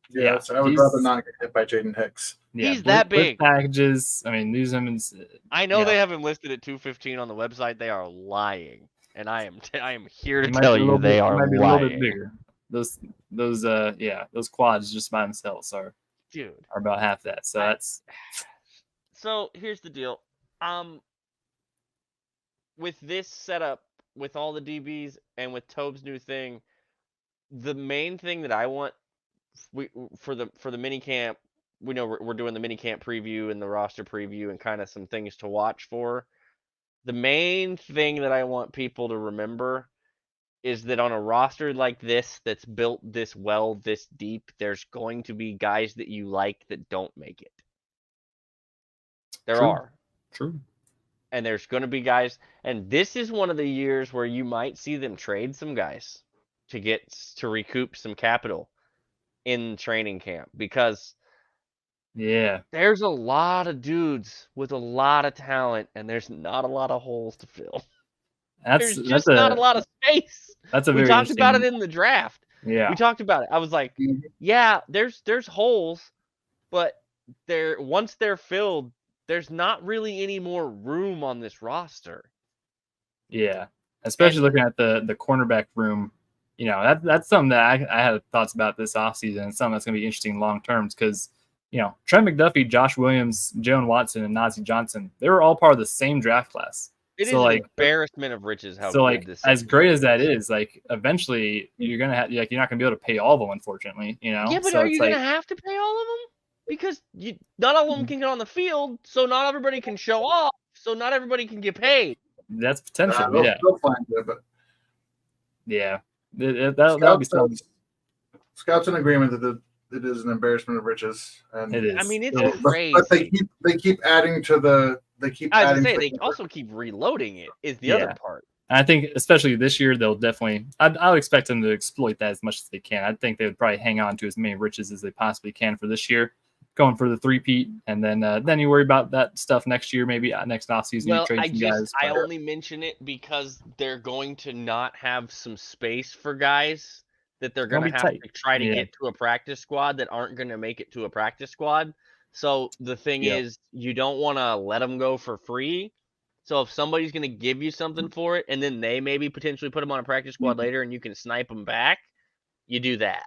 Yeah, so I would rather not get hit by Jaden Hicks. Yeah, he's that big. Packages. I mean, use him. I know they have him listed at 215 on the website. They are lying, and I am here to tell you they are lying. A little bit bigger. Those quads just by themselves are about half that. So So here's the deal. With this setup, with all the DBs and with Tobe's new thing, the main thing that I want for the mini camp, we know we're doing the mini camp preview and the roster preview and kind of some things to watch for. The main thing that I want people to remember is that on a roster like this that's built this well, this deep, there's going to be guys that you like that don't make it. There are. True. And there's going to be guys, and this is one of the years where you might see them trade some guys to recoup some capital in training camp, because there's a lot of dudes with a lot of talent and there's not a lot of holes to fill. There's just not a lot of space. We talked about it in the draft. Yeah. We talked about it. I was like, there's holes, but once they're filled, there's not really any more room on this roster. Yeah. Especially looking at the cornerback room. That's something that I had thoughts about this offseason, and something that's going to be interesting long term, because, Trent McDuffie, Josh Williams, Jalen Watson, and Najee Johnson, they were all part of the same draft class. It is an embarrassment of riches how good this as great as that is, like eventually you're gonna have you're not gonna be able to pay all of them, unfortunately. You know. Yeah, but are you gonna have to pay all of them? Because not all of them can get on the field, so not everybody can show off, so not everybody can get paid. That's potential. They'll find it, but that'll be something. Scout's in agreement that it is an embarrassment of riches, and it is. I mean, it's crazy. But they keep adding to the. They keep. I was gonna say they also keep reloading it. Is the other part. I think, especially this year, they'll definitely. I would expect them to exploit that as much as they can. I think they would probably hang on to as many riches as they possibly can for this year, going for the three-peat, and then you worry about that stuff next year, maybe next offseason. Well, you trade some guys. I only mention it because they're going to not have some space for guys that they're going to have to try to get to a practice squad that aren't going to make it to a practice squad. So the thing is, you don't want to let them go for free. So if somebody's going to give you something for it, and then they maybe potentially put them on a practice squad later, and you can snipe them back, you do that.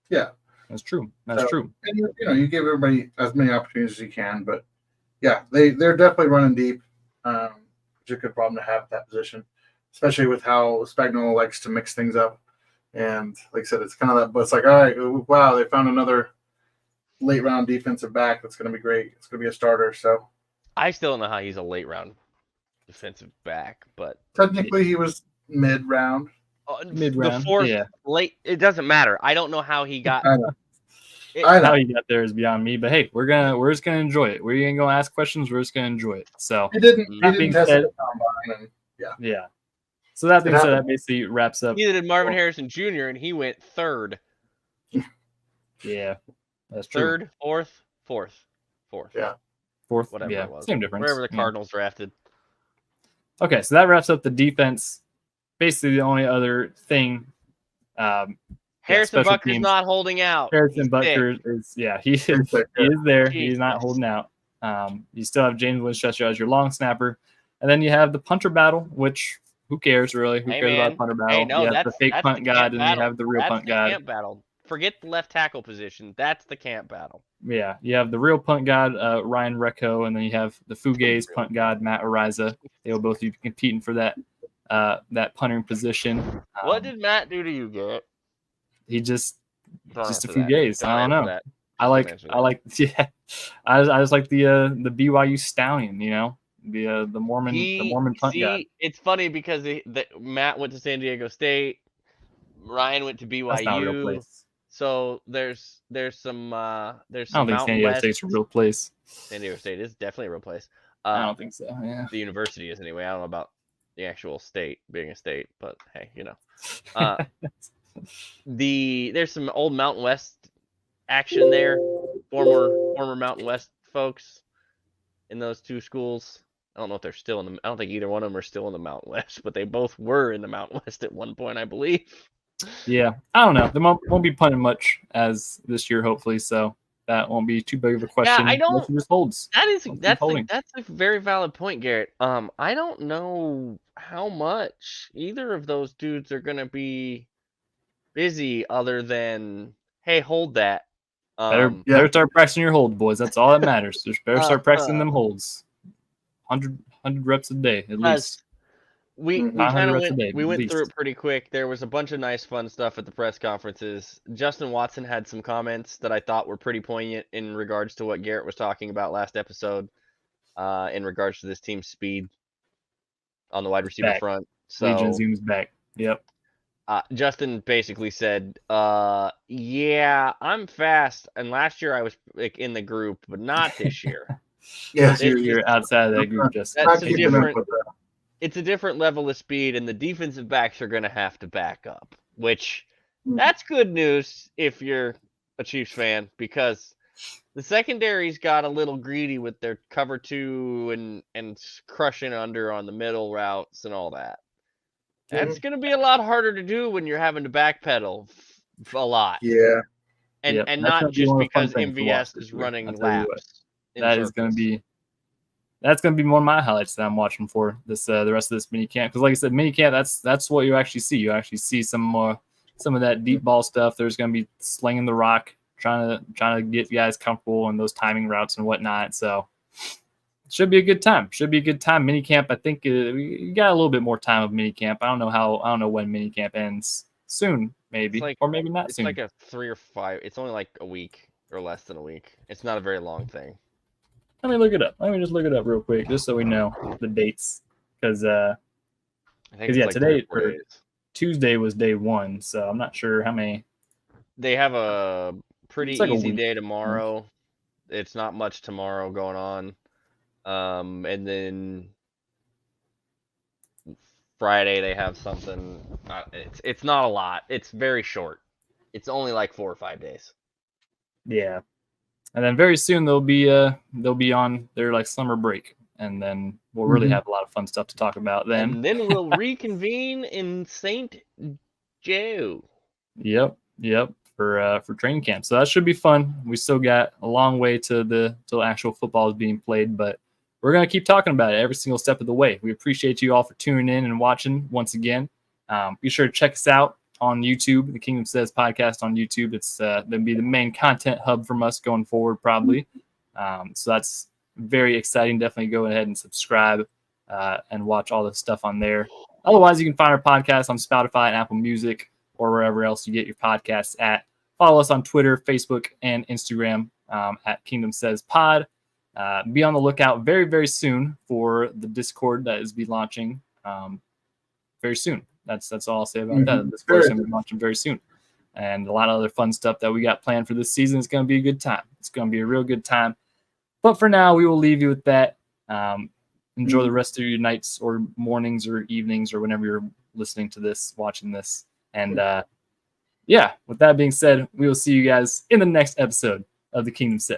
Yeah, that's true. That's true. And you give everybody as many opportunities as you can, but yeah, they're definitely running deep. It's a good problem to have at that position, especially with how Spagnuolo likes to mix things up. And like I said, it's kind of that. But it's like, all right, wow, they found another late round defensive back that's going to be great. It's going to be a starter. So. I still don't know how he's a late round defensive back, but technically he was mid round. Mid-round, the fourth late. It doesn't matter. I don't know how he got. I know. How he got there is beyond me. But hey, we're just gonna enjoy it. We're gonna go ask questions. We're just gonna enjoy it. So he didn't test the combine, and yeah. So that being said, that basically wraps up. Neither did Marvin Harrison Jr. and he went third. Yeah, that's true. Third, fourth. Yeah. Fourth, whatever it was. Same difference. Wherever the Cardinals drafted. Okay, so that wraps up the defense. Basically, the only other thing. Harrison Butker's not holding out. Harrison Butker is he is there. He's not holding out. You still have James Winchester as your long snapper, and then you have the punter battle, which who cares really? Who cares about punter battle? You have the fake punt god, and you have the real punt god. Camp battle. Forget the left tackle position. That's the camp battle. Yeah, you have the real punt god, Ryan Recco, and then you have the Fugaze punt god, Matt Ariza. They will both be competing for that punting position. What did Matt do to you, Garrett? He just a Fugaze. I don't know. I just like the BYU Stallion. You know, the Mormon punt god. It's funny because Matt went to San Diego State. Ryan went to BYU. That's not a real place. So there's some I don't think San Diego State's a real place. San Diego State is definitely a real place. I don't think so. Yeah, the university is anyway. I don't know about the actual state being a state, but hey, there's some old Mountain West action there. Former Mountain West folks in those two schools. I don't know if they're still in I don't think either one of them are still in the Mountain West, but they both were in the Mountain West at one point, I believe. Yeah, I don't know. They won't be punting much as this year, hopefully. So that won't be too big of a question. Yeah, I don't. It just holds. That's a very valid point, Garrett. I don't know how much either of those dudes are gonna be busy, other than hey, hold that. Better start practicing your hold, boys. That's all that matters. Just better start practicing them holds. 100 reps a day at least. We went through it pretty quick. There was a bunch of nice, fun stuff at the press conferences. Justin Watson had some comments that I thought were pretty poignant in regards to what Garrett was talking about last episode, in regards to this team's speed on the wide receiver front. So Legion Zoom's back. Yep. Justin basically said, yeah, I'm fast, and last year I was in the group, but not this year. Yes, you're outside of that group. It's a different level of speed, and the defensive backs are going to have to back up, which that's good news if you're a Chiefs fan, because the secondary's got a little greedy with their cover 2 and crushing under on the middle routes and all that. That's going to be a lot harder to do when you're having to backpedal a lot. Yeah. And not just because MVS is running laps. That's going to be one of my highlights that I'm watching for this the rest of this mini camp. Because like I said, mini camp, that's what you actually see. You actually see some of that deep ball stuff. There's going to be slinging the rock, trying to get guys comfortable in those timing routes and whatnot. So should be a good time. Should be a good time. Minicamp, I think we got a little bit more time of minicamp. I don't know when minicamp ends. Soon, maybe, or maybe not soon. It's like a 3 or 5. It's only like a week or less than a week. It's not a very long thing. Let me look it up. Let me just look it up real quick, just so we know the dates. Because today or Tuesday was day 1, so I'm not sure how many. They have a pretty easy day tomorrow. It's not much tomorrow going on. And then Friday they have something. It's not a lot. It's very short. It's only like 4 or 5 days. Yeah, and then very soon they'll be on their like summer break, and then we'll really have a lot of fun stuff to talk about then. And then we'll reconvene in St. Joe. Yep. For training camp, so that should be fun. We still got a long way till actual football is being played, but we're gonna keep talking about it every single step of the way. We appreciate you all for tuning in and watching once again. Be sure to check us out on YouTube, the Kingdom Says podcast on YouTube. It's gonna be the main content hub from us going forward, probably. So that's very exciting. Definitely go ahead and subscribe and watch all the stuff on there. Otherwise, you can find our podcast on Spotify and Apple Music, or wherever else you get your podcasts at. Follow us on Twitter, Facebook, and Instagram at Kingdom Says Pod. Be on the lookout very, very soon for the Discord that is be launching very soon. That's all I'll say about that. The Discord is going to be launching very soon. And a lot of other fun stuff that we got planned for this season. It's going to be a good time. It's going to be a real good time. But for now, we will leave you with that. Enjoy the rest of your nights or mornings or evenings or whenever you're listening to this, watching this. And with that being said, we will see you guys in the next episode of the Kingdom Says.